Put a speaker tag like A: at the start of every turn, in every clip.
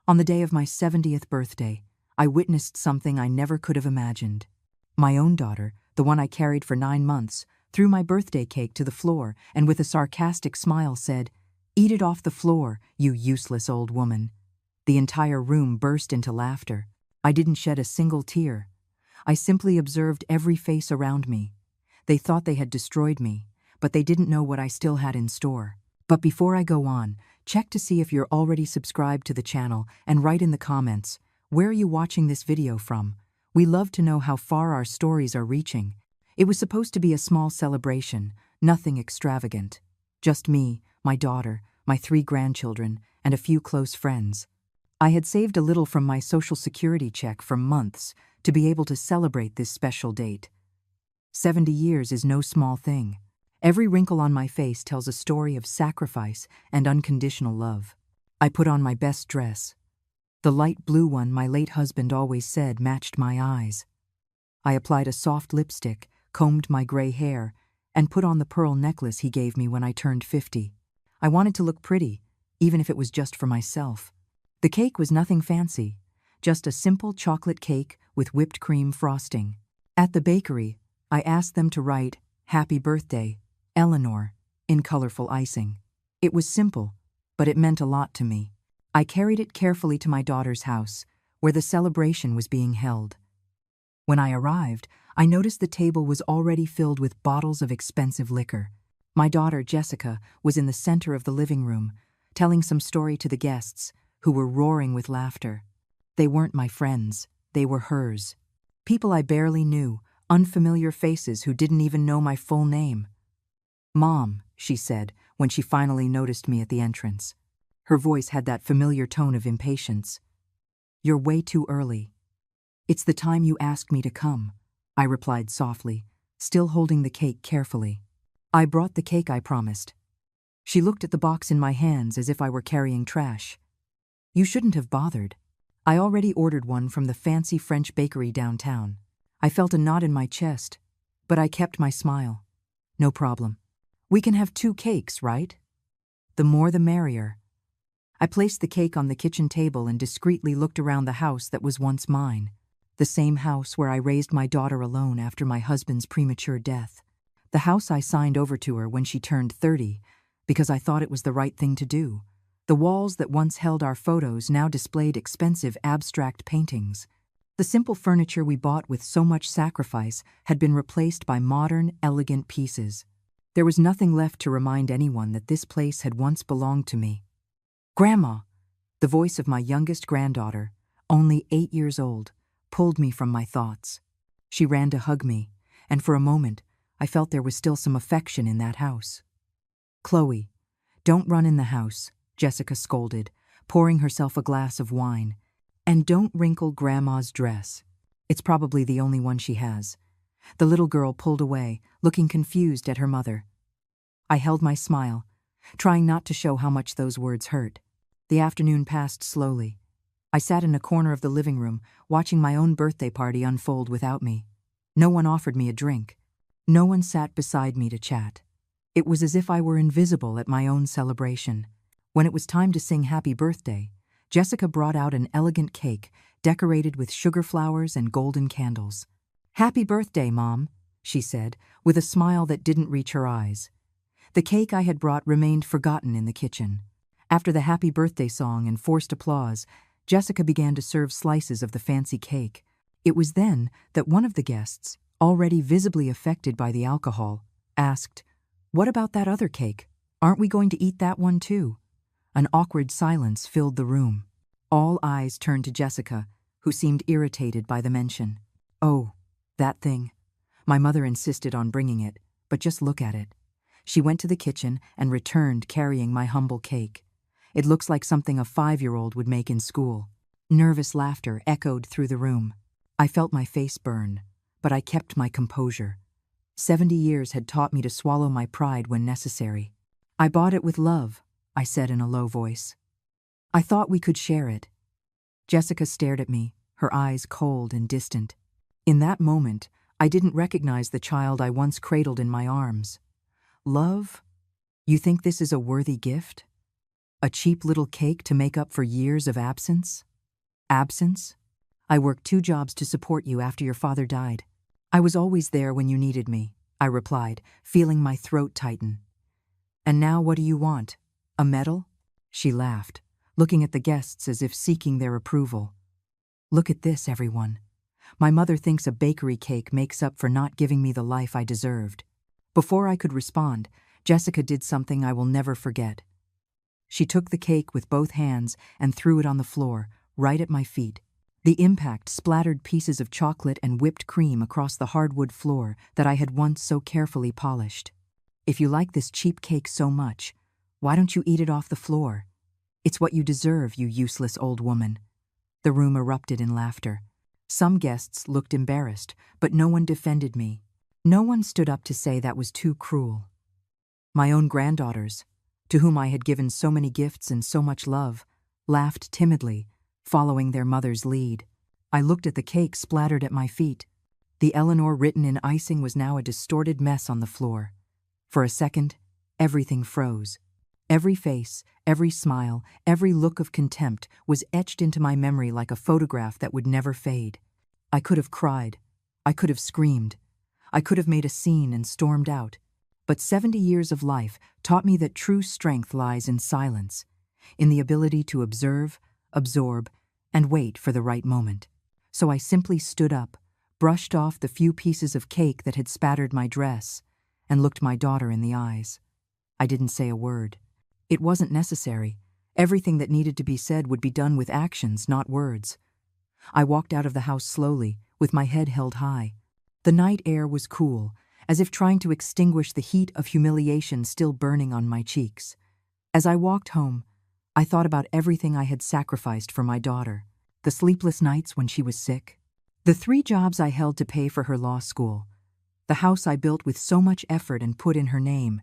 A: On the day of my 70th birthday, I witnessed something I never could have imagined. My own daughter, the one I carried for 9 months, threw my birthday cake to the floor and with a sarcastic smile said, "Eat it off the floor, you useless old woman." The entire room burst into laughter. I didn't shed a single tear. I simply observed every face around me. They thought they had destroyed me, but they didn't know what I still had in store. But before I go on, check to see if you're already subscribed to the channel and write in the comments, where are you watching this video from? We love to know how far our stories are reaching. It was supposed to be a small celebration, nothing extravagant. Just me, my daughter, my 3 grandchildren, and a few close friends. I had saved a little from my Social Security check for months to be able to celebrate this special date. 70 years is no small thing. Every wrinkle on my face tells a story of sacrifice and unconditional love. I put on my best dress. The light blue one my late husband always said matched my eyes. I applied a soft lipstick, combed my gray hair, and put on the pearl necklace he gave me when I turned 50. I wanted to look pretty, even if it was just for myself. The cake was nothing fancy, just a simple chocolate cake with whipped cream frosting. At the bakery, I asked them to write, "Happy Birthday, Eleanor," in colorful icing. It was simple, but it meant a lot to me. I carried it carefully to my daughter's house, where the celebration was being held. When I arrived, I noticed the table was already filled with bottles of expensive liquor. My daughter, Jessica, was in the center of the living room, telling some story to the guests, who were roaring with laughter. They weren't my friends, they were hers. People I barely knew, unfamiliar faces who didn't even know my full name. "Mom," she said, when she finally noticed me at the entrance. Her voice had that familiar tone of impatience. "You're way too early." "It's the time you asked me to come," I replied softly, still holding the cake carefully. "I brought the cake I promised." She looked at the box in my hands as if I were carrying trash. "You shouldn't have bothered. I already ordered one from the fancy French bakery downtown." I felt a knot in my chest, but I kept my smile. "No problem. We can have 2 cakes, right? The more the merrier." I placed the cake on the kitchen table and discreetly looked around the house that was once mine, the same house where I raised my daughter alone after my husband's premature death, the house I signed over to her when she turned 30 because I thought it was the right thing to do. The walls that once held our photos now displayed expensive abstract paintings. The simple furniture we bought with so much sacrifice had been replaced by modern, elegant pieces. There was nothing left to remind anyone that this place had once belonged to me. "Grandma!" The voice of my youngest granddaughter, only 8 years old, pulled me from my thoughts. She ran to hug me, and for a moment, I felt there was still some affection in that house. "Chloe, don't run in the house," Jessica scolded, pouring herself a glass of wine. "And don't wrinkle Grandma's dress. It's probably the only one she has." The little girl pulled away, looking confused at her mother. I held my smile, trying not to show how much those words hurt. The afternoon passed slowly. I sat in a corner of the living room, watching my own birthday party unfold without me. No one offered me a drink. No one sat beside me to chat. It was as if I were invisible at my own celebration. When it was time to sing Happy Birthday, Jessica brought out an elegant cake decorated with sugar flowers and golden candles. "Happy birthday, Mom," she said, with a smile that didn't reach her eyes. The cake I had brought remained forgotten in the kitchen. After the happy birthday song and forced applause, Jessica began to serve slices of the fancy cake. It was then that one of the guests, already visibly affected by the alcohol, asked, "What about that other cake? Aren't we going to eat that one too?" An awkward silence filled the room. All eyes turned to Jessica, who seemed irritated by the mention. "Oh, that thing. My mother insisted on bringing it, but just look at it." She went to the kitchen and returned carrying my humble cake. "It looks like something a 5-year-old would make in school." Nervous laughter echoed through the room. I felt my face burn, but I kept my composure. 70 years had taught me to swallow my pride when necessary. "I bought it with love," I said in a low voice. "I thought we could share it." Jessica stared at me, her eyes cold and distant. In that moment, I didn't recognize the child I once cradled in my arms. "Love? You think this is a worthy gift?" A cheap little cake to make up for years of absence? Absence? I worked 2 jobs to support you after your father died. I was always there when you needed me, I replied, feeling my throat tighten. And now what do you want? A medal? She laughed, looking at the guests as if seeking their approval. Look at this, everyone. My mother thinks a bakery cake makes up for not giving me the life I deserved. Before I could respond, Jessica did something I will never forget. She took the cake with both hands and threw it on the floor, right at my feet. The impact splattered pieces of chocolate and whipped cream across the hardwood floor that I had once so carefully polished. If you like this cheap cake so much, why don't you eat it off the floor? It's what you deserve, you useless old woman. The room erupted in laughter. Some guests looked embarrassed, but no one defended me. No one stood up to say that was too cruel. My own granddaughters, to whom I had given so many gifts and so much love, laughed timidly, following their mother's lead. I looked at the cake splattered at my feet. The Eleanor written in icing was now a distorted mess on the floor. For a second, everything froze. Every face, every smile, every look of contempt was etched into my memory like a photograph that would never fade. I could have cried. I could have screamed. I could have made a scene and stormed out. But 70 years of life taught me that true strength lies in silence, in the ability to observe, absorb, and wait for the right moment. So I simply stood up, brushed off the few pieces of cake that had spattered my dress, and looked my daughter in the eyes. I didn't say a word. It wasn't necessary. Everything that needed to be said would be done with actions, not words. I walked out of the house slowly, with my head held high. The night air was cool, as if trying to extinguish the heat of humiliation still burning on my cheeks. As I walked home, I thought about everything I had sacrificed for my daughter. The sleepless nights when she was sick. The 3 jobs I held to pay for her law school. The house I built with so much effort and put in her name.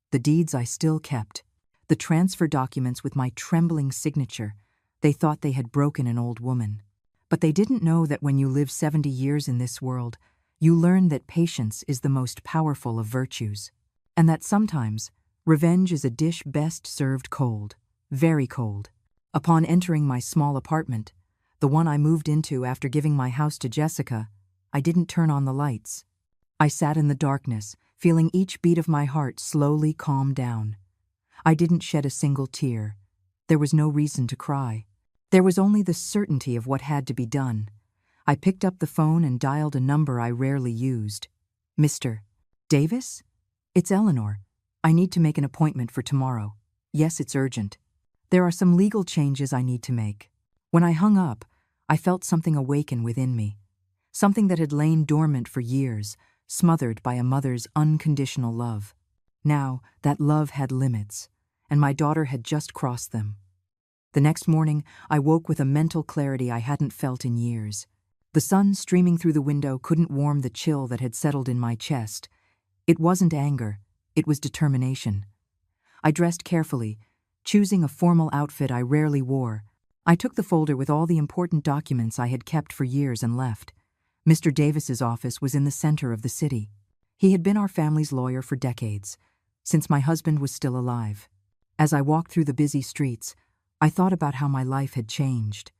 A: The deeds I still kept. The transfer documents with my trembling signature. They thought they had broken an old woman. But they didn't know that when you live 70 years in this world, you learn that patience is the most powerful of virtues. And that sometimes, revenge is a dish best served cold. Very cold. Upon entering my small apartment, the one I moved into after giving my house to Jessica, I didn't turn on the lights. I sat in the darkness, feeling each beat of my heart slowly calm down. I didn't shed a single tear. There was no reason to cry. There was only the certainty of what had to be done. I picked up the phone and dialed a number I rarely used. Mr. Davis? It's Eleanor. I need to make an appointment for tomorrow. Yes, it's urgent. There are some legal changes I need to make. When I hung up, I felt something awaken within me. Something that had lain dormant for years, smothered by a mother's unconditional love. Now, that love had limits, and my daughter had just crossed them. The next morning, I woke with a mental clarity I hadn't felt in years. The sun streaming through the window couldn't warm the chill that had settled in my chest. It wasn't anger, it was determination. I dressed carefully, choosing a formal outfit I rarely wore. I took the folder with all the important documents I had kept for years and left. Mr. Davis's office was in the center of the city. He had been our family's lawyer for decades, since my husband was still alive. As I walked through the busy streets, I thought about how my life had changed.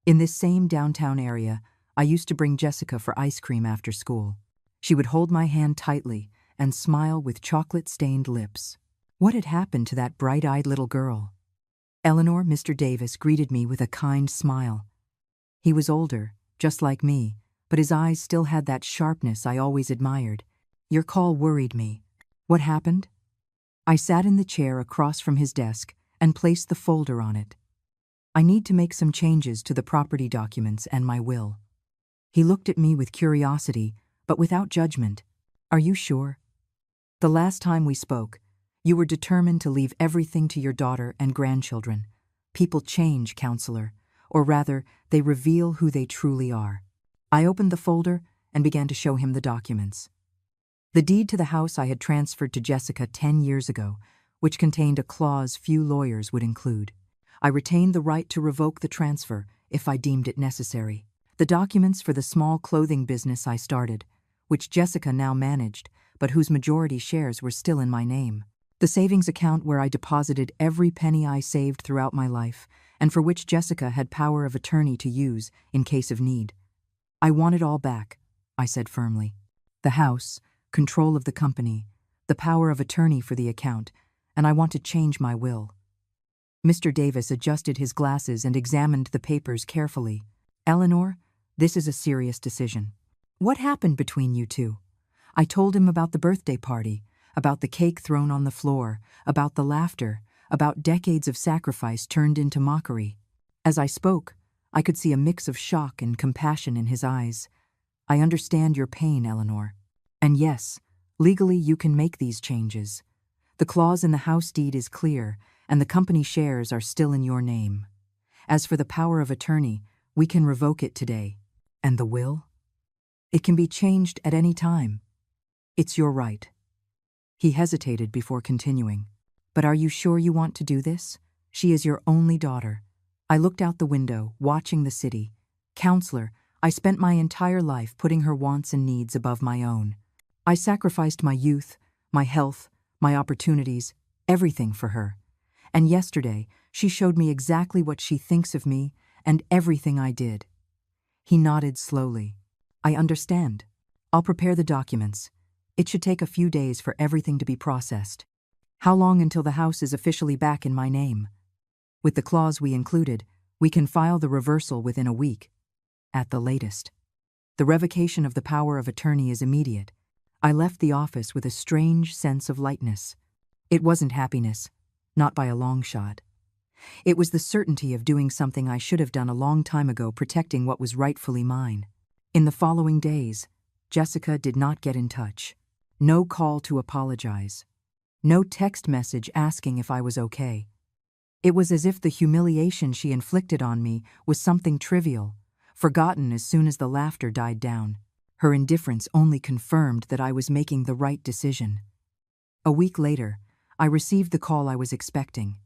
A: In this same downtown area, I used to bring Jessica for ice cream after school. She would hold my hand tightly and smile with chocolate-stained lips. What had happened to that bright-eyed little girl? Eleanor, Mr. Davis greeted me with a kind smile. He was older, just like me, but his eyes still had that sharpness I always admired. Your call worried me. What happened? I sat in the chair across from his desk and placed the folder on it. I need to make some changes to the property documents and my will. He looked at me with curiosity, but without judgment. Are you sure? The last time we spoke, you were determined to leave everything to your daughter and grandchildren. People change, counselor, or rather, they reveal who they truly are. I opened the folder and began to show him the documents. The deed to the house I had transferred to Jessica 10 years ago, which contained a clause few lawyers would include. I retained the right to revoke the transfer if I deemed it necessary. The documents for the small clothing business I started, which Jessica now managed, but whose majority shares were still in my name. The savings account where I deposited every penny I saved throughout my life, and for which Jessica had power of attorney to use in case of need. I want it all back, I said firmly. The house, control of the company, the power of attorney for the account, and I want to change my will. Mr. Davis adjusted his glasses and examined the papers carefully. Eleanor, this is a serious decision. What happened between you two? I told him about the birthday party, about the cake thrown on the floor, about the laughter, about decades of sacrifice turned into mockery. As I spoke, I could see a mix of shock and compassion in his eyes. I understand your pain, Eleanor. And yes, legally you can make these changes. The clause in the house deed is clear, and the company shares are still in your name. As for the power of attorney, we can revoke it today. And the will? It can be changed at any time. It's your right. He hesitated before continuing. But are you sure you want to do this? She is your only daughter. I looked out the window, watching the city. Counselor, I spent my entire life putting her wants and needs above my own. I sacrificed my youth, my health, my opportunities, everything for her. And yesterday, she showed me exactly what she thinks of me and everything I did. He nodded slowly. I understand. I'll prepare the documents. It should take a few days for everything to be processed. How long until the house is officially back in my name? With the clause we included, we can file the reversal within a week, at the latest. The revocation of the power of attorney is immediate. I left the office with a strange sense of lightness. It wasn't happiness, not by a long shot. It was the certainty of doing something I should have done a long time ago, protecting what was rightfully mine. In the following days, Jessica did not get in touch. No call to apologize. No text message asking if I was okay. It was as if the humiliation she inflicted on me was something trivial, forgotten as soon as the laughter died down. Her indifference only confirmed that I was making the right decision. A week later, I received the call I was expecting.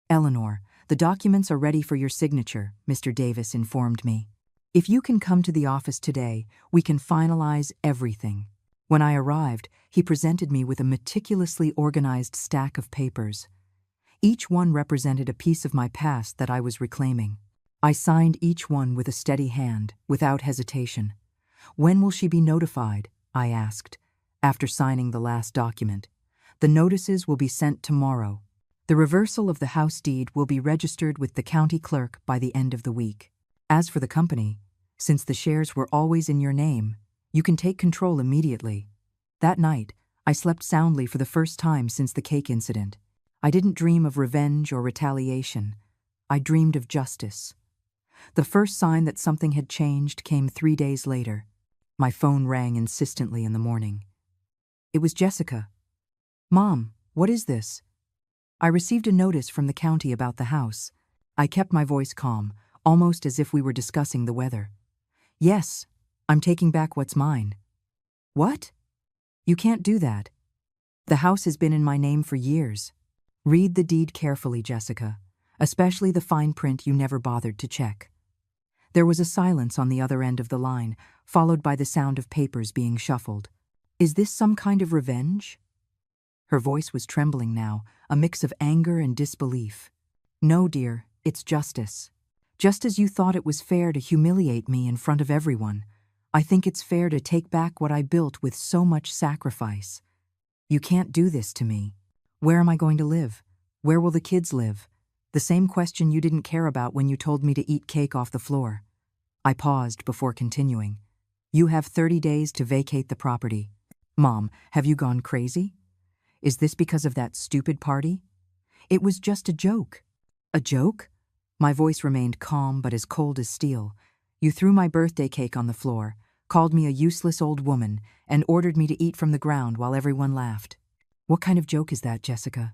A: Eleanor, the documents are ready for your signature, Mr. Davis informed me. If you can come to the office today, we can finalize everything. When I arrived, he presented me with a meticulously organized stack of papers. Each one represented a piece of my past that I was reclaiming. I signed each one with a steady hand, without hesitation. When will she be notified? I asked, after signing the last document. The notices will be sent tomorrow. The reversal of the house deed will be registered with the county clerk by the end of the week. As for the company, since the shares were always in your name, you can take control immediately. That night, I slept soundly for the first time since the cake incident. I didn't dream of revenge or retaliation. I dreamed of justice. The first sign that something had changed came 3 days later. My phone rang insistently in the morning. It was Jessica. Mom, what is this? I received a notice from the county about the house. I kept my voice calm, almost as if we were discussing the weather. Yes, I'm taking back what's mine. What? You can't do that. The house has been in my name for years. Read the deed carefully, Jessica, especially the fine print you never bothered to check. There was a silence on the other end of the line, followed by the sound of papers being shuffled. Is this some kind of revenge? Her voice was trembling now, a mix of anger and disbelief. No, dear, it's justice. Just as you thought it was fair to humiliate me in front of everyone, I think it's fair to take back what I built with so much sacrifice. You can't do this to me. Where am I going to live? Where will the kids live? The same question you didn't care about when you told me to eat cake off the floor. I paused before continuing. You have 30 days to vacate the property. Mom, have you gone crazy? Is this because of that stupid party? It was just a joke. A joke? My voice remained calm but as cold as steel. You threw my birthday cake on the floor, called me a useless old woman, and ordered me to eat from the ground while everyone laughed. What kind of joke is that, Jessica?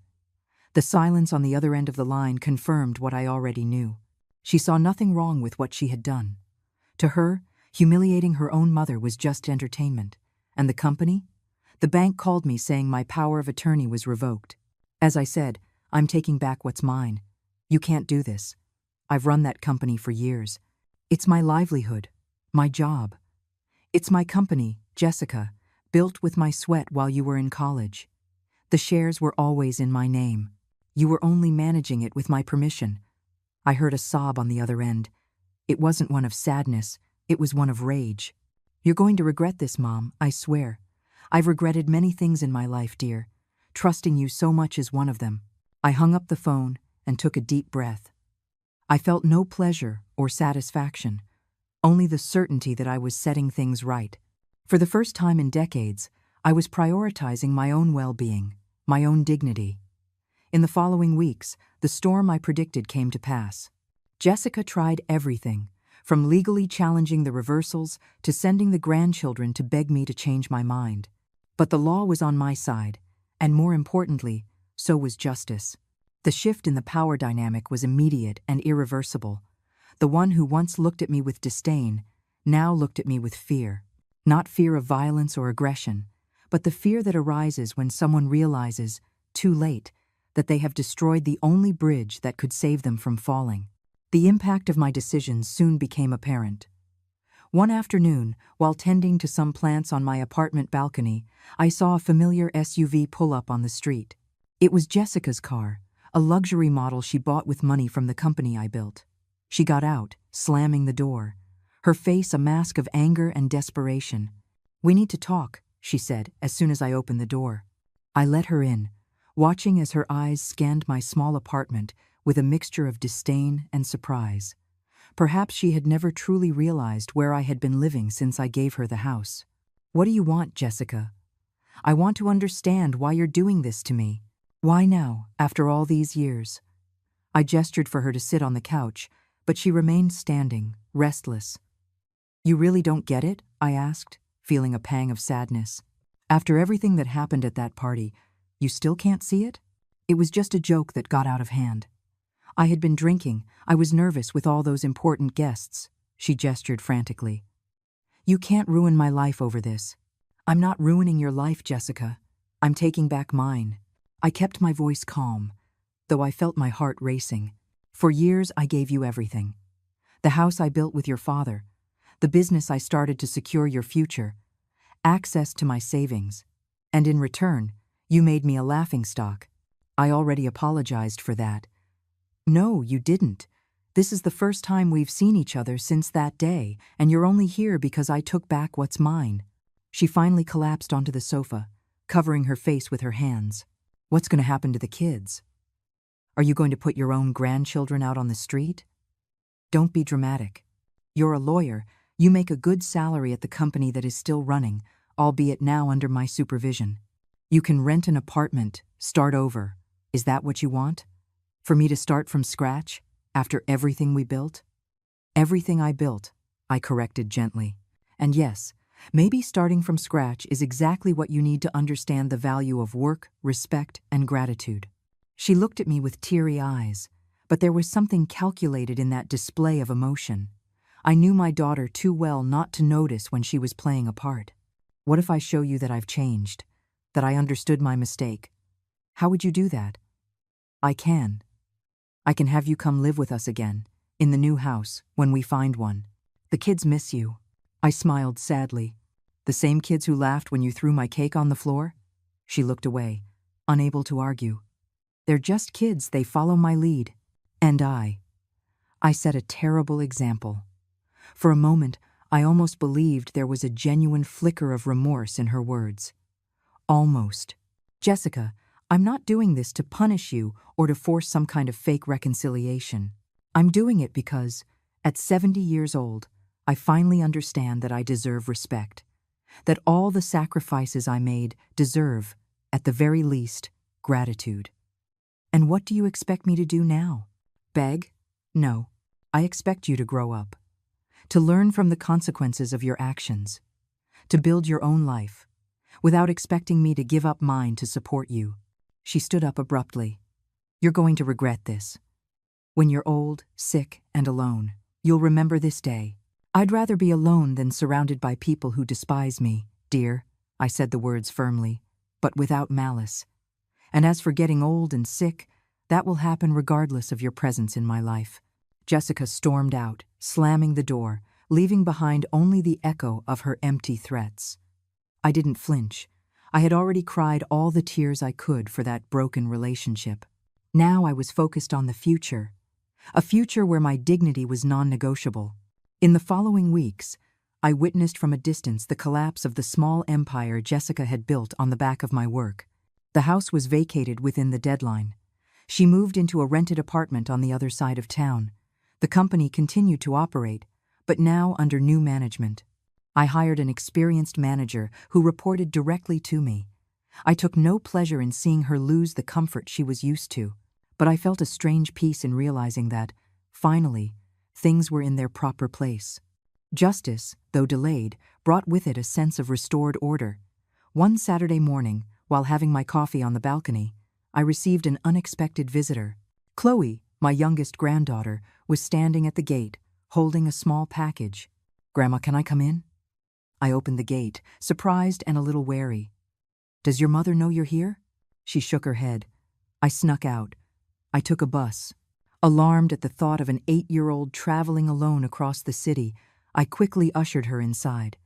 A: The silence on the other end of the line confirmed what I already knew. She saw nothing wrong with what she had done. To her, humiliating her own mother was just entertainment. And the company? The bank called me saying my power of attorney was revoked. As I said, I'm taking back what's mine. You can't do this. I've run that company for years. It's my livelihood, my job. It's my company, Jessica, built with my sweat while you were in college. The shares were always in my name. You were only managing it with my permission. I heard a sob on the other end. It wasn't one of sadness, it was one of rage. You're going to regret this, Mom, I swear. I've regretted many things in my life, dear. Trusting you so much is one of them. I hung up the phone and took a deep breath. I felt no pleasure or satisfaction, only the certainty that I was setting things right. For the first time in decades, I was prioritizing my own well-being, my own dignity. In the following weeks, the storm I predicted came to pass. Jessica tried everything, from legally challenging the reversals to sending the grandchildren to beg me to change my mind. But the law was on my side, and more importantly, so was justice. The shift in the power dynamic was immediate and irreversible. The one who once looked at me with disdain now looked at me with fear. Not fear of violence or aggression, but the fear that arises when someone realizes, too late, that they have destroyed the only bridge that could save them from falling. The impact of my decisions soon became apparent. One afternoon, while tending to some plants on my apartment balcony, I saw a familiar SUV pull up on the street. It was Jessica's car, a luxury model she bought with money from the company I built. She got out, slamming the door, her face a mask of anger and desperation. "We need to talk," she said as soon as I opened the door. I let her in, watching as her eyes scanned my small apartment with a mixture of disdain and surprise. Perhaps she had never truly realized where I had been living since I gave her the house. "What do you want, Jessica? I want to understand why you're doing this to me. Why now, after all these years?" I gestured for her to sit on the couch, but she remained standing, restless. "You really don't get it?" I asked, feeling a pang of sadness. "After everything that happened at that party, you still can't see it? It was just a joke that got out of hand. I had been drinking, I was nervous with all those important guests," she gestured frantically. "You can't ruin my life over this." "I'm not ruining your life, Jessica. I'm taking back mine." I kept my voice calm, though I felt my heart racing. "For years I gave you everything. The house I built with your father, the business I started to secure your future, access to my savings. And in return, you made me a laughingstock. I already apologized for that." "No, you didn't. This is the first time we've seen each other since that day, and you're only here because I took back what's mine." She finally collapsed onto the sofa, covering her face with her hands. "What's going to happen to the kids? Are you going to put your own grandchildren out on the street? Don't be dramatic. You're a lawyer. You make a good salary at the company that is still running, albeit now under my supervision. You can rent an apartment, start over. Is that what you want? For me to start from scratch, after everything we built?" "Everything I built," I corrected gently. "And yes, maybe starting from scratch is exactly what you need to understand the value of work, respect, and gratitude." She looked at me with teary eyes, but there was something calculated in that display of emotion. I knew my daughter too well not to notice when she was playing a part. "What if I show you that I've changed, that I understood my mistake? How would you do that?" "I can. I can have you come live with us again, in the new house, when we find one. The kids miss you." I smiled sadly. "The same kids who laughed when you threw my cake on the floor?" She looked away, unable to argue. "They're just kids, they follow my lead. And I set a terrible example." For a moment, I almost believed there was a genuine flicker of remorse in her words. "Almost. Jessica, I'm not doing this to punish you or to force some kind of fake reconciliation. I'm doing it because, at 70 years old, I finally understand that I deserve respect, that all the sacrifices I made deserve, at the very least, gratitude. And what do you expect me to do now? Beg? No. I expect you to grow up, to learn from the consequences of your actions, to build your own life, without expecting me to give up mine to support you." She stood up abruptly. "You're going to regret this. When you're old, sick, and alone, you'll remember this day. I'd rather be alone than surrounded by people who despise me, dear." I said the words firmly, but without malice. "And as for getting old and sick, that will happen regardless of your presence in my life." Jessica stormed out, slamming the door, leaving behind only the echo of her empty threats. I didn't flinch. I had already cried all the tears I could for that broken relationship. Now I was focused on the future, a future where my dignity was non-negotiable. In the following weeks, I witnessed from a distance the collapse of the small empire Jessica had built on the back of my work. The house was vacated within the deadline. She moved into a rented apartment on the other side of town. The company continued to operate, but now under new management. I hired an experienced manager who reported directly to me. I took no pleasure in seeing her lose the comfort she was used to, but I felt a strange peace in realizing that, finally, things were in their proper place. Justice, though delayed, brought with it a sense of restored order. One Saturday morning, while having my coffee on the balcony, I received an unexpected visitor. Chloe, my youngest granddaughter, was standing at the gate, holding a small package. "Grandma, can I come in?" I opened the gate, surprised and a little wary. "Does your mother know you're here?" She shook her head. I snuck out. I took a bus. Alarmed at the thought of an 8-year-old traveling alone across the city, I quickly ushered her inside.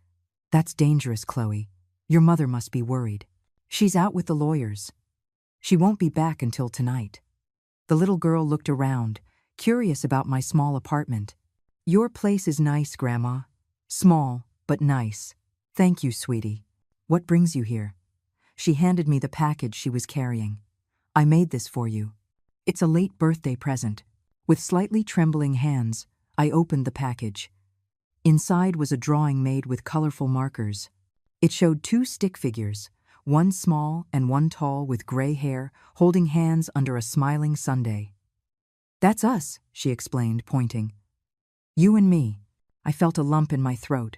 A: "That's dangerous, Chloe. Your mother must be worried. She's out with the lawyers. She won't be back until tonight." The little girl looked around, curious about my small apartment. "Your place is nice, Grandma. Small, but nice. Thank you, sweetie. What brings you here?" She handed me the package she was carrying. "I made this for you. It's a late birthday present." With slightly trembling hands, I opened the package. Inside was a drawing made with colorful markers. It showed 2 stick figures, one small and one tall with gray hair, holding hands under a smiling sundae. "That's us," she explained, pointing. "You and me." I felt a lump in my throat.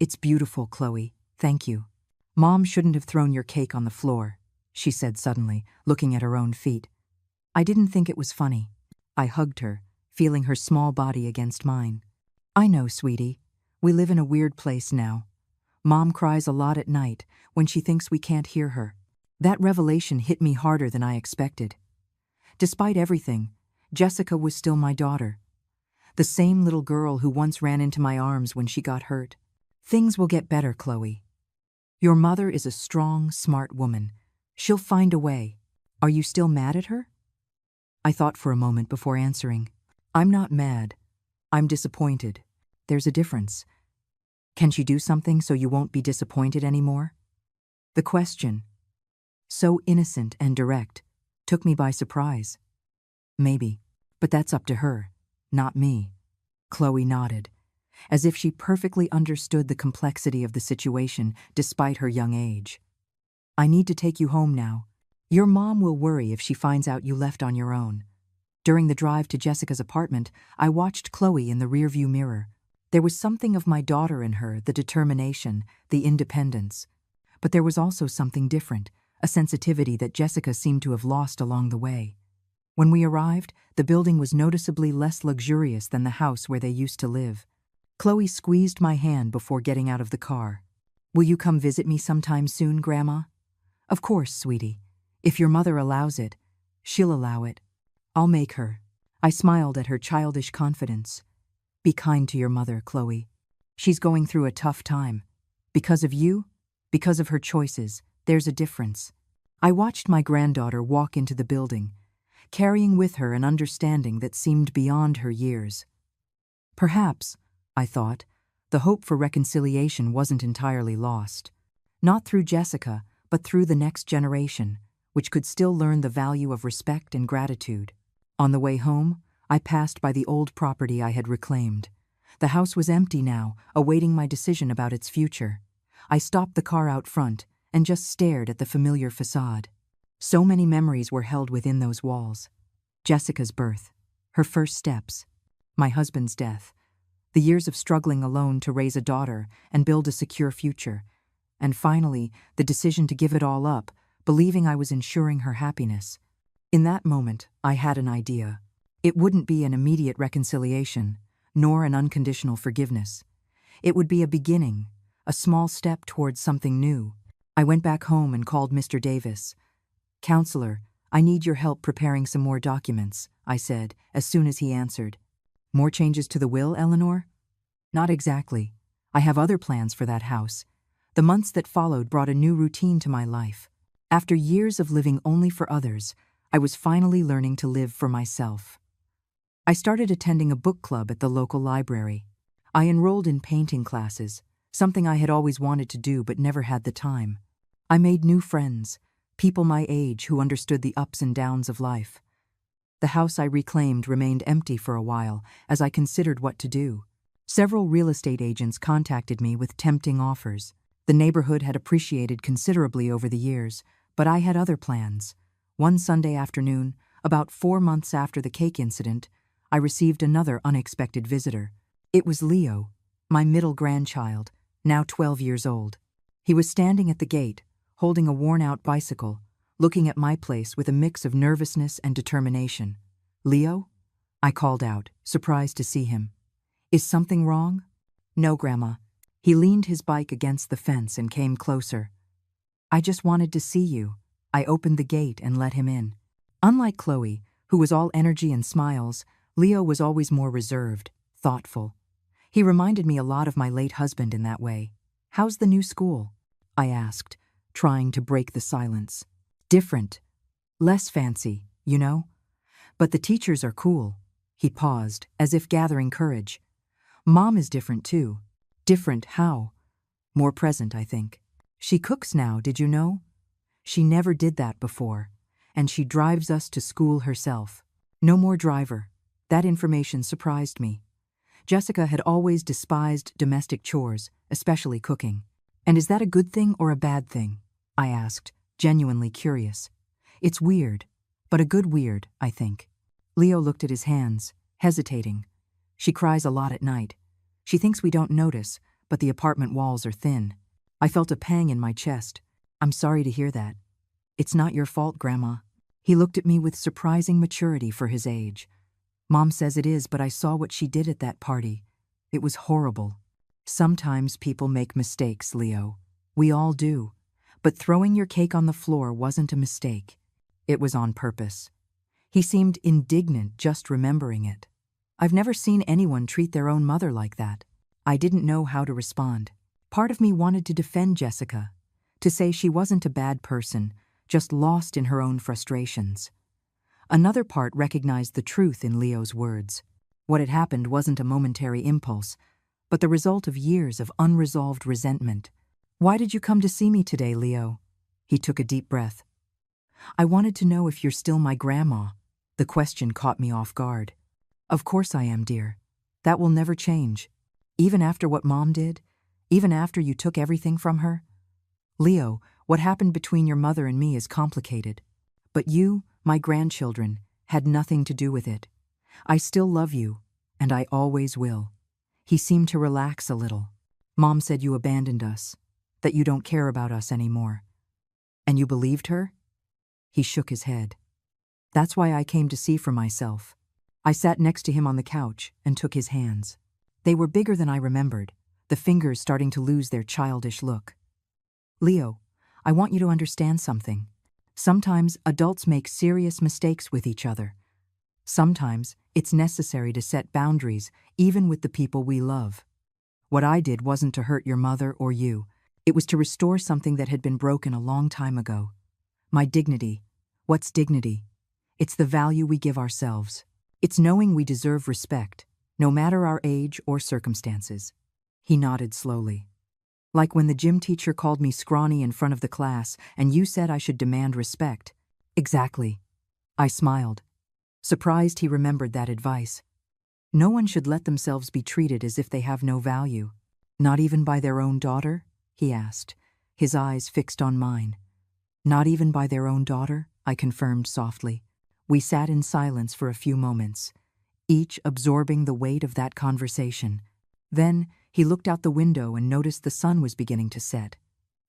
A: "It's beautiful, Chloe. Thank you." "Mom shouldn't have thrown your cake on the floor," she said suddenly, looking at her own feet. I didn't think it was funny. I hugged her, feeling her small body against mine. "I know, sweetie. We live in a weird place now. Mom cries a lot at night when she thinks we can't hear her." That revelation hit me harder than I expected. Despite everything, Jessica was still my daughter. The same little girl who once ran into my arms when she got hurt. "Things will get better, Chloe. Your mother is a strong, smart woman. She'll find a way. Are you still mad at her?" I thought for a moment before answering. "I'm not mad. I'm disappointed. There's a difference. Can she do something so you won't be disappointed anymore?" The question, so innocent and direct, took me by surprise. "Maybe, but that's up to her, not me." Chloe nodded, as if she perfectly understood the complexity of the situation despite her young age. "I need to take you home now. Your mom will worry if she finds out you left on your own." During the drive to Jessica's apartment, I watched Chloe in the rearview mirror. There was something of my daughter in her, the determination, the independence. But there was also something different, a sensitivity that Jessica seemed to have lost along the way. When we arrived, the building was noticeably less luxurious than the house where they used to live. Chloe squeezed my hand before getting out of the car. "Will you come visit me sometime soon, Grandma?" "Of course, sweetie. If your mother allows it, she'll allow it. I'll make her." I smiled at her childish confidence. "Be kind to your mother, Chloe. She's going through a tough time. Because of you, because of her choices, there's a difference." I watched my granddaughter walk into the building, carrying with her an understanding that seemed beyond her years. Perhaps, I thought, the hope for reconciliation wasn't entirely lost. Not through Jessica, but through the next generation, which could still learn the value of respect and gratitude. On the way home, I passed by the old property I had reclaimed. The house was empty now, awaiting my decision about its future. I stopped the car out front and just stared at the familiar facade. So many memories were held within those walls. Jessica's birth, her first steps, my husband's death, the years of struggling alone to raise a daughter and build a secure future, and finally, the decision to give it all up, believing I was ensuring her happiness. In that moment, I had an idea. It wouldn't be an immediate reconciliation, nor an unconditional forgiveness. It would be a beginning, a small step towards something new. I went back home and called Mr. Davis. "Counselor, I need your help preparing some more documents," I said, as soon as he answered. "More changes to the will, Eleanor?" "Not exactly. I have other plans for that house. The months that followed brought a new routine to my life. After years of living only for others, I was finally learning to live for myself. I started attending a book club at the local library. I enrolled in painting classes, something I had always wanted to do but never had the time. I made new friends, people my age who understood the ups and downs of life. The house I reclaimed remained empty for a while as I considered what to do. Several real estate agents contacted me with tempting offers. The neighborhood had appreciated considerably over the years, but I had other plans. One Sunday afternoon, about 4 months after the cake incident, I received another unexpected visitor. It was Leo, my middle grandchild, now 12 years old. He was standing at the gate, holding a worn-out bicycle, looking at my place with a mix of nervousness and determination. "Leo?" I called out, surprised to see him. "Is something wrong?" "No, Grandma." He leaned his bike against the fence and came closer. "I just wanted to see you." I opened the gate and let him in. Unlike Chloe, who was all energy and smiles, Leo was always more reserved, thoughtful. He reminded me a lot of my late husband in that way. "How's the new school?" I asked, trying to break the silence. "Different. Less fancy, you know? But the teachers are cool." He paused, as if gathering courage. "Mom is different too." "Different how?" "More present, I think. She cooks now, did you know? She never did that before. And she drives us to school herself. No more driver." That information surprised me. Jessica had always despised domestic chores, especially cooking. "And is that a good thing or a bad thing?" I asked, genuinely curious. "It's weird, but a good weird, I think." Leo looked at his hands, hesitating. "She cries a lot at night. She thinks we don't notice, but the apartment walls are thin." I felt a pang in my chest. "I'm sorry to hear that." "It's not your fault, Grandma." He looked at me with surprising maturity for his age. "Mom says it is, but I saw what she did at that party. It was horrible." "Sometimes people make mistakes, Leo. We all do. But throwing your cake on the floor wasn't a mistake. It was on purpose." He seemed indignant just remembering it. I've never seen anyone treat their own mother like that. I didn't know how to respond. Part of me wanted to defend Jessica, to say she wasn't a bad person, just lost in her own frustrations. Another part recognized the truth in Leo's words. What had happened wasn't a momentary impulse, but the result of years of unresolved resentment. "Why did you come to see me today, Leo?" He took a deep breath. "I wanted to know if you're still my grandma." The question caught me off guard. "Of course I am, dear. That will never change. Even after what Mom did? Even after you took everything from her?" "Leo, what happened between your mother and me is complicated. But you, my grandchildren, had nothing to do with it. I still love you, and I always will." He seemed to relax a little. "Mom said you abandoned us, that you don't care about us anymore." "And you believed her?" He shook his head. "That's why I came to see for myself." I sat next to him on the couch and took his hands. They were bigger than I remembered, the fingers starting to lose their childish look. "Leo, I want you to understand something. Sometimes adults make serious mistakes with each other. Sometimes it's necessary to set boundaries, even with the people we love. What I did wasn't to hurt your mother or you. It was to restore something that had been broken a long time ago. My dignity. What's dignity? It's the value we give ourselves. It's knowing we deserve respect, no matter our age or circumstances." He nodded slowly. "Like when the gym teacher called me scrawny in front of the class and you said I should demand respect." "Exactly." I smiled, surprised he remembered that advice. No one should let themselves be treated as if they have no value. "Not even by their own daughter?" he asked, his eyes fixed on mine. "Not even by their own daughter?" I confirmed softly. We sat in silence for a few moments, each absorbing the weight of that conversation. Then he looked out the window and noticed the sun was beginning to set.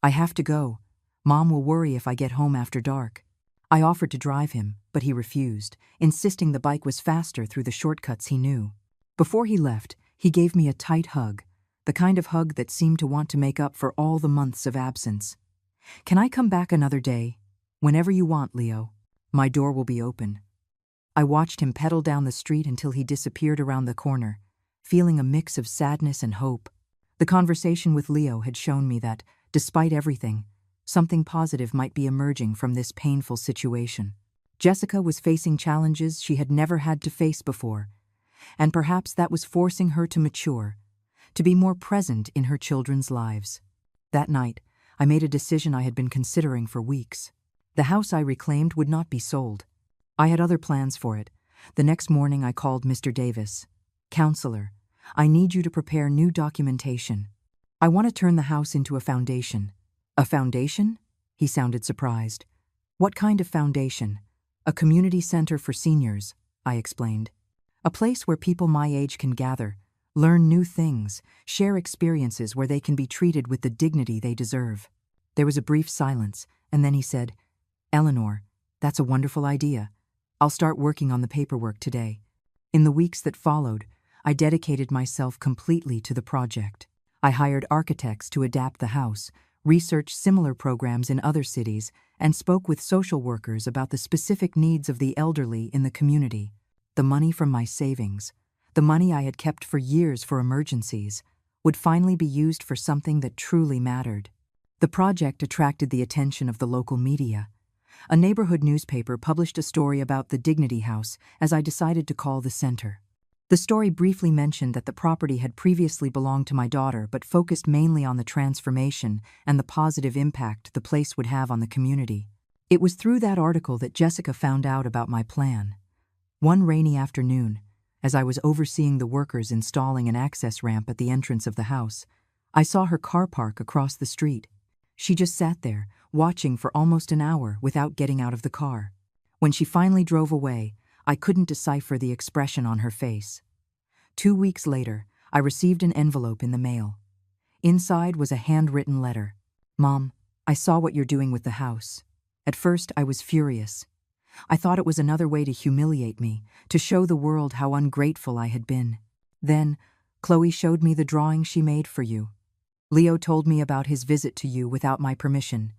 A: "I have to go. Mom will worry if I get home after dark." I offered to drive him, but he refused, insisting the bike was faster through the shortcuts he knew. Before he left, he gave me a tight hug, the kind of hug that seemed to want to make up for all the months of absence. "Can I come back another day?" "Whenever you want, Leo. My door will be open." I watched him pedal down the street until he disappeared around the corner, feeling a mix of sadness and hope. The conversation with Leo had shown me that, Despite everything, something positive might be emerging from this painful situation. Jessica was facing challenges she had never had to face before, and perhaps that was forcing her to mature, to be more present in her children's lives. That night, I made a decision I had been considering for weeks. The house I reclaimed would not be sold. I had other plans for it. The next morning I called Mr. Davis. "Counselor, I need you to prepare new documentation. I want to turn the house into a foundation." "A foundation?" He sounded surprised. "What kind of foundation?" "A community center for seniors," I explained. "A place where people my age can gather, learn new things, share experiences where they can be treated with the dignity they deserve." There was a brief silence, and then he said, "Eleanor, that's a wonderful idea. I'll start working on the paperwork today." In the weeks that followed, I dedicated myself completely to the project. I hired architects to adapt the house, researched similar programs in other cities, and spoke with social workers about the specific needs of the elderly in the community. The money from my savings, the money I had kept for years for emergencies, would finally be used for something that truly mattered. The project attracted the attention of the local media. A neighborhood newspaper published a story about the Dignity House as I decided to call the center. The story briefly mentioned that the property had previously belonged to my daughter but focused mainly on the transformation and the positive impact the place would have on the community. It was through that article that Jessica found out about my plan. One rainy afternoon, as I was overseeing the workers installing an access ramp at the entrance of the house, I saw her car park across the street. She just sat there, watching for almost an hour without getting out of the car. When she finally drove away, I couldn't decipher the expression on her face. 2 weeks later, I received an envelope in the mail. Inside was a handwritten letter. "Mom, I saw what you're doing with the house." At first, I was furious. I thought it was another way to humiliate me, to show the world how ungrateful I had been. Then, Chloe showed me the drawing she made for you. Leo told me about his visit to you without my permission.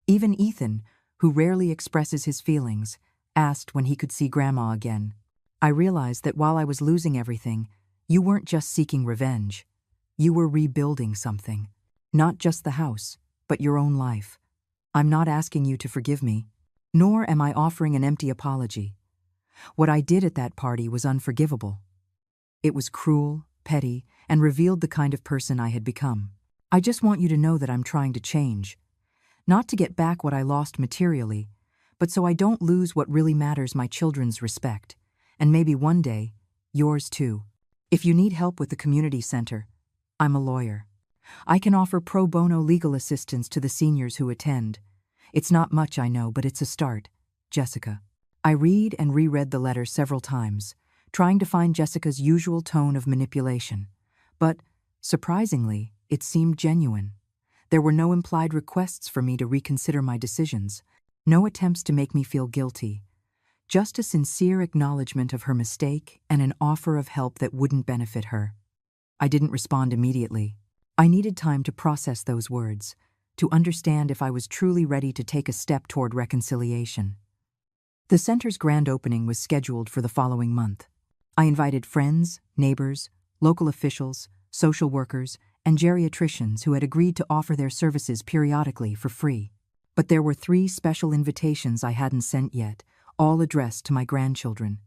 A: Even Ethan, who rarely expresses his feelings, asked when he could see Grandma again. I realized that while I was losing everything, you weren't just seeking revenge. You were rebuilding something. Not just the house, but your own life. I'm not asking you to forgive me, nor am I offering an empty apology. What I did at that party was unforgivable. It was cruel, petty, and revealed the kind of person I had become. I just want you to know that I'm trying to change. Not to get back what I lost materially, but so I don't lose what really matters: my children's respect. And maybe one day, yours too. If you need help with the community center, I'm a lawyer. I can offer pro bono legal assistance to the seniors who attend. It's not much, I know, but it's a start. Jessica. I read and reread the letter several times, trying to find Jessica's usual tone of manipulation. But, surprisingly, it seemed genuine. There were no implied requests for me to reconsider my decisions, no attempts to make me feel guilty. Just a sincere acknowledgement of her mistake and an offer of help that wouldn't benefit her. I didn't respond immediately. I needed time to process those words, to understand if I was truly ready to take a step toward reconciliation. The center's grand opening was scheduled for the following month. I invited friends, neighbors, local officials, social workers, and geriatricians who had agreed to offer their services periodically for free. But there were 3 special invitations I hadn't sent yet, all addressed to my grandchildren.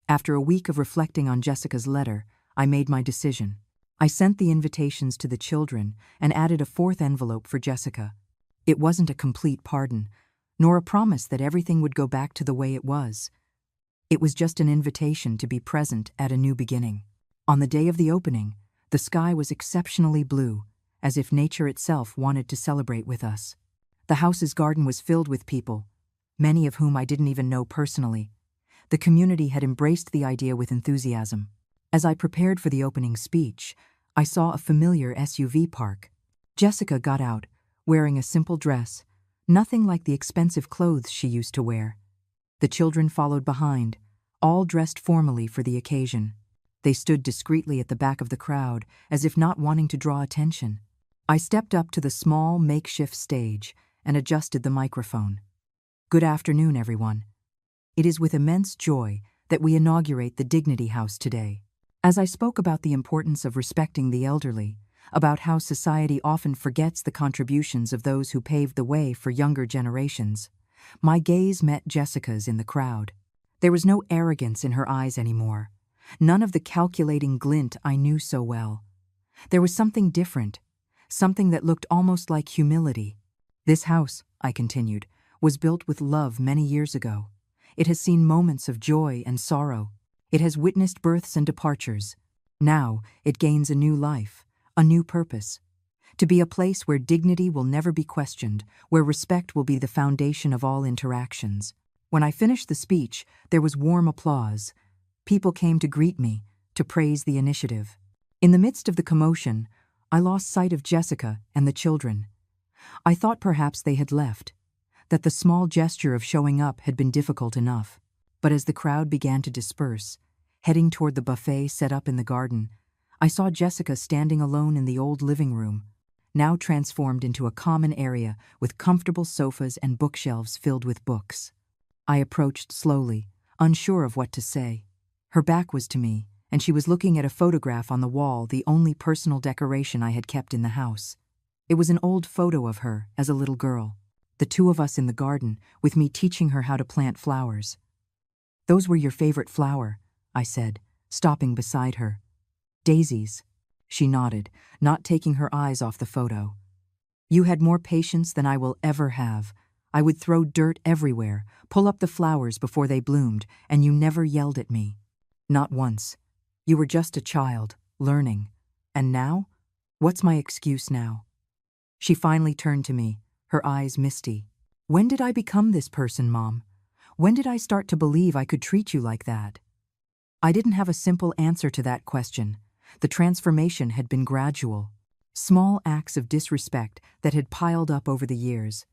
A: After a week of reflecting on Jessica's letter, I made my decision. I sent the invitations to the children and added a 4th envelope for Jessica. It wasn't a complete pardon, nor a promise that everything would go back to the way it was. It was just an invitation to be present at a new beginning. On the day of the opening, the sky was exceptionally blue, as if nature itself wanted to celebrate with us. The house's garden was filled with people, many of whom I didn't even know personally. The community had embraced the idea with enthusiasm. As I prepared for the opening speech, I saw a familiar SUV park. Jessica got out, wearing a simple dress, nothing like the expensive clothes she used to wear. The children followed behind, all dressed formally for the occasion. They stood discreetly at the back of the crowd, as if not wanting to draw attention. I stepped up to the small makeshift stage and adjusted the microphone. Good afternoon, everyone. It is with immense joy that we inaugurate the Dignity House today. As I spoke about the importance of respecting the elderly, about how society often forgets the contributions of those who paved the way for younger generations. My gaze met Jessica's in the crowd. There was no arrogance in her eyes anymore, none of the calculating glint I knew so well. There was something different, something that looked almost like humility. This house, I continued, was built with love many years ago. It has seen moments of joy and sorrow. It has witnessed births and departures. Now it gains a new life, a new purpose. To be a place where dignity will never be questioned, where respect will be the foundation of all interactions. When I finished the speech, there was warm applause. People came to greet me, to praise the initiative. In the midst of the commotion, I lost sight of Jessica and the children. I thought perhaps they had left, that the small gesture of showing up had been difficult enough. But as the crowd began to disperse, heading toward the buffet set up in the garden, I saw Jessica standing alone in the old living room, now transformed into a common area with comfortable sofas and bookshelves filled with books. I approached slowly, unsure of what to say. Her back was to me, and she was looking at a photograph on the wall, the only personal decoration I had kept in the house. It was an old photo of her as a little girl, the two of us in the garden, with me teaching her how to plant flowers. "Those were your favorite flower," I said, stopping beside her. "Daisies." She nodded, not taking her eyes off the photo. "You had more patience than I will ever have. I would throw dirt everywhere, pull up the flowers before they bloomed, and you never yelled at me. Not once. You were just a child, learning. And now? What's my excuse now?" She finally turned to me, her eyes misty. "When did I become this person, Mom? When did I start to believe I could treat you like that?" I didn't have a simple answer to that question. The transformation had been gradual. Small acts of disrespect that had piled up over the years,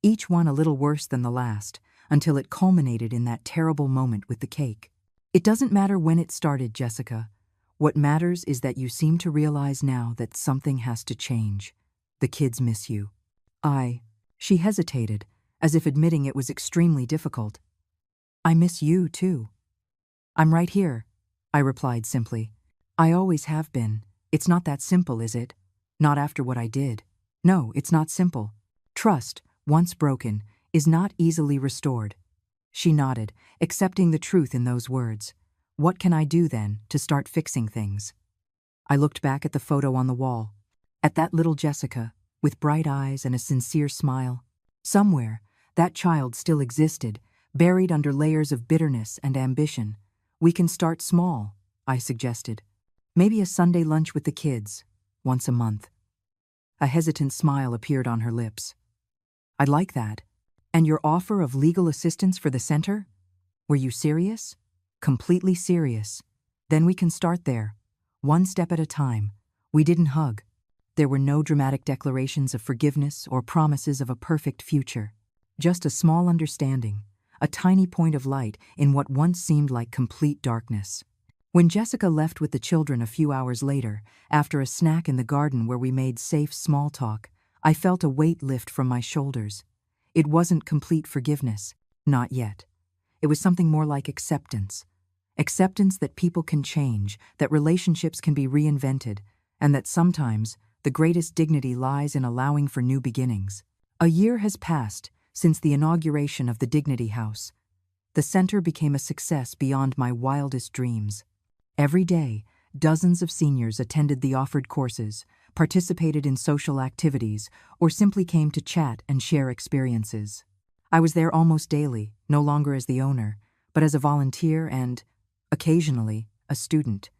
A: each one a little worse than the last, until it culminated in that terrible moment with the cake. "It doesn't matter when it started, Jessica. What matters is that you seem to realize now that something has to change. The kids miss you." She hesitated, as if admitting it was extremely difficult. "I miss you, too." "I'm right here," I replied simply. "I always have been. It's not that simple, is it? Not after what I did. No, it's not simple. Trust, once broken, is not easily restored." She nodded, accepting the truth in those words. "What can I do, then, to start fixing things?" I looked back at the photo on the wall, at that little Jessica, with bright eyes and a sincere smile. Somewhere, that child still existed, buried under layers of bitterness and ambition. "We can start small," I suggested. "Maybe a Sunday lunch with the kids, once a month." A hesitant smile appeared on her lips. "I'd like that. And your offer of legal assistance for the center? Were you serious?" "Completely serious." "Then we can start there, one step at a time." We didn't hug. There were no dramatic declarations of forgiveness or promises of a perfect future. Just a small understanding, a tiny point of light in what once seemed like complete darkness. When Jessica left with the children a few hours later, after a snack in the garden where we made safe small talk, I felt a weight lift from my shoulders. It wasn't complete forgiveness, not yet. It was something more like acceptance. Acceptance that people can change, that relationships can be reinvented, and that sometimes the greatest dignity lies in allowing for new beginnings. A year has passed since the inauguration of the Dignity House. The center became a success beyond my wildest dreams. Every day, dozens of seniors attended the offered courses, participated in social activities, or simply came to chat and share experiences. I was there almost daily, no longer as the owner, but as a volunteer and, occasionally, a student.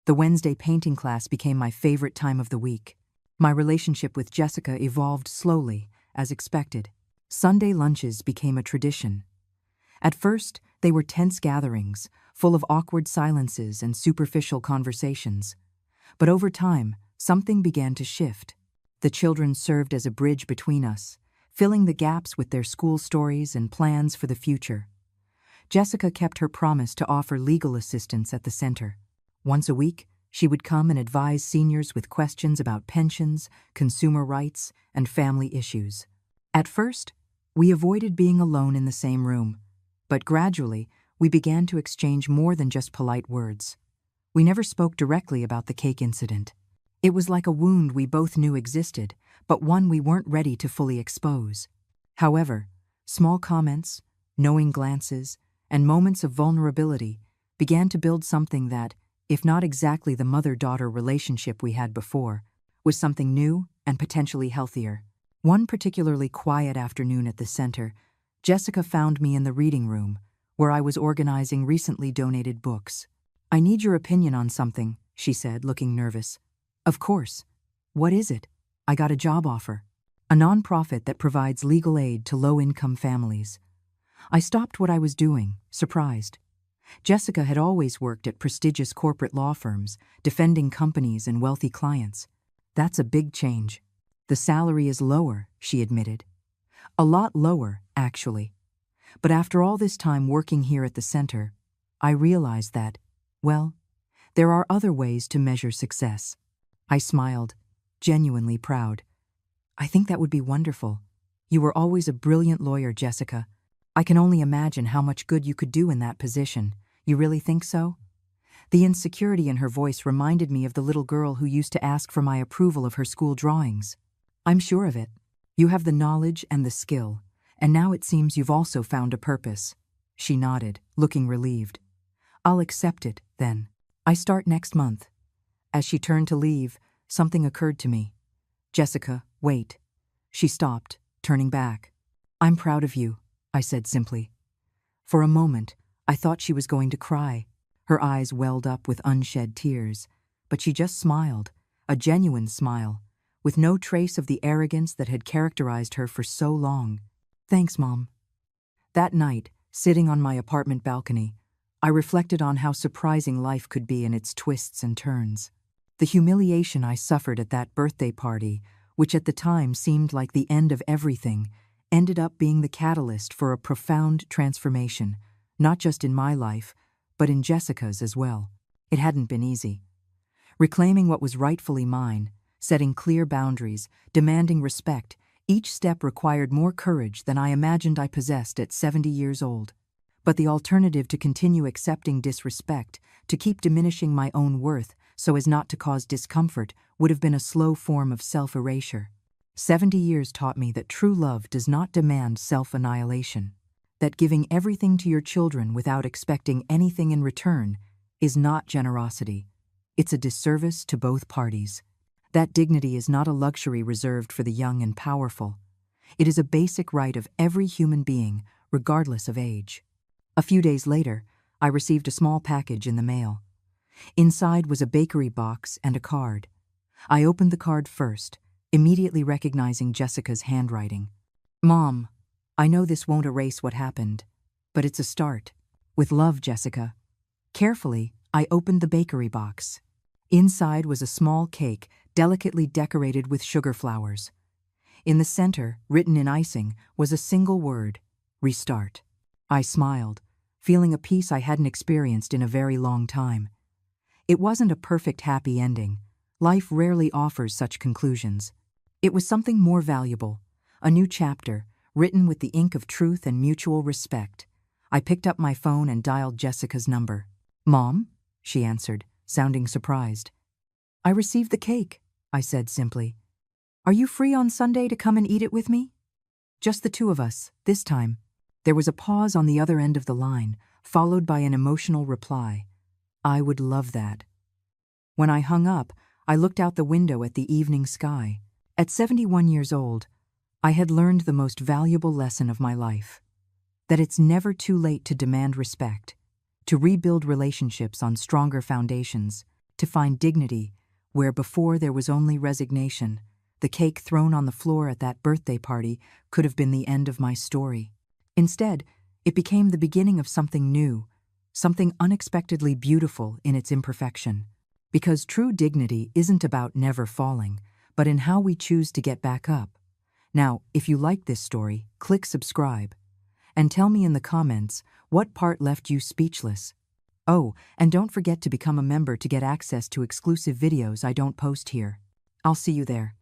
A: The Wednesday painting class became my favorite time of the week. My relationship with Jessica evolved slowly, as expected. Sunday lunches became a tradition. At first, they were tense gatherings, full of awkward silences and superficial conversations. But over time, something began to shift. The children served as a bridge between us, filling the gaps with their school stories and plans for the future. Jessica kept her promise to offer legal assistance at the center. Once a week, she would come and advise seniors with questions about pensions, consumer rights, and family issues. At first, we avoided being alone in the same room, but gradually, we began to exchange more than just polite words. We never spoke directly about the cake incident. It was like a wound we both knew existed, but one we weren't ready to fully expose. However, small comments, knowing glances, and moments of vulnerability began to build something that, if not exactly the mother-daughter relationship we had before, was something new and potentially healthier. One particularly quiet afternoon at the center, Jessica found me in the reading room, where I was organizing recently donated books. "I need your opinion on something," she said, looking nervous. "Of course. What is it?" "I got a job offer. A nonprofit that provides legal aid to low-income families." I stopped what I was doing, surprised. Jessica had always worked at prestigious corporate law firms, defending companies and wealthy clients. "That's a big change. The salary is lower," she admitted. "A lot lower, actually. But after all this time working here at the center, I realized that, well, there are other ways to measure success." I smiled, genuinely proud. "I think that would be wonderful. You were always a brilliant lawyer, Jessica. I can only imagine how much good you could do in that position. You really think so?" The insecurity in her voice reminded me of the little girl who used to ask for my approval of her school drawings. "I'm sure of it. You have the knowledge and the skill, and now it seems you've also found a purpose." She nodded, looking relieved. "I'll accept it, then. I start next month." As she turned to leave, something occurred to me. "Jessica, wait." She stopped, turning back. "I'm proud of you," I said simply. For a moment, I thought she was going to cry. Her eyes welled up with unshed tears, but she just smiled, a genuine smile, with no trace of the arrogance that had characterized her for so long. "Thanks, Mom." That night, sitting on my apartment balcony, I reflected on how surprising life could be in its twists and turns. The humiliation I suffered at that birthday party, which at the time seemed like the end of everything, ended up being the catalyst for a profound transformation, not just in my life, but in Jessica's as well. It hadn't been easy. Reclaiming what was rightfully mine, setting clear boundaries, demanding respect, each step required more courage than I imagined I possessed at 70 years old. But the alternative to continue accepting disrespect, to keep diminishing my own worth so as not to cause discomfort, would have been a slow form of self-erasure. 70 years taught me that true love does not demand self-annihilation, that giving everything to your children without expecting anything in return is not generosity. It's a disservice to both parties. That dignity is not a luxury reserved for the young and powerful. It is a basic right of every human being, regardless of age. A few days later, I received a small package in the mail. Inside was a bakery box and a card. I opened the card first, immediately recognizing Jessica's handwriting. "Mom, I know this won't erase what happened, but it's a start. With love, Jessica." Carefully, I opened the bakery box. Inside was a small cake, delicately decorated with sugar flowers. In the center, written in icing, was a single word: restart. I smiled, feeling a peace I hadn't experienced in a very long time. It wasn't a perfect happy ending. Life rarely offers such conclusions. It was something more valuable, a new chapter, written with the ink of truth and mutual respect. I picked up my phone and dialed Jessica's number. "Mom?" she answered, sounding surprised. "I received the cake," I said simply. "Are you free on Sunday to come and eat it with me?" "Just the two of us, this time." There was a pause on the other end of the line, followed by an emotional reply. "I would love that." When I hung up, I looked out the window at the evening sky. At 71 years old, I had learned the most valuable lesson of my life: that it's never too late to demand respect, to rebuild relationships on stronger foundations, to find dignity where before there was only resignation. The cake thrown on the floor at that birthday party could have been the end of my story. Instead, it became the beginning of something new, something unexpectedly beautiful in its imperfection. Because true dignity isn't about never falling, but in how we choose to get back up. Now, if you like this story, click subscribe. And tell me in the comments what part left you speechless. Oh, and don't forget to become a member to get access to exclusive videos I don't post here. I'll see you there.